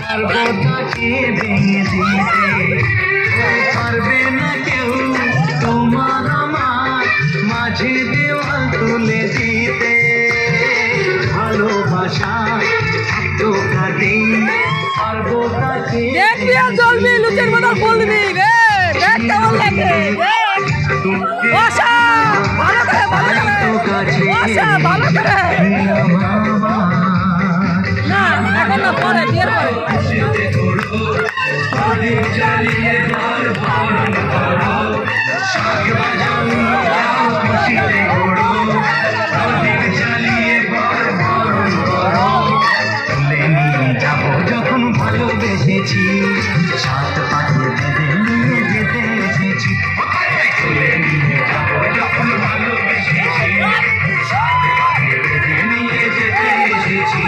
পারবো তাকে ভেঙে দিতে, পারবে না কেউ তোমার আমার মাঝে দেওয়াল তুলে দিতে। ভালোবাসা তো কাটে পারবো তাকে দেখবি আর চলবি, লুচের কথা বলবি রে। দেখ কেমন লাগে, ভালো করে না এখন না পরে বিয়ের যাবো যখন ভালোবেসেছি, সাত পাখি বেঁধে নিয়ে যেতে এসেছি। তুলে নিয়ে যাবো যখন ভালোবেসেছি, সাত পাখি বেঁধে নিয়ে যেতে এসেছি।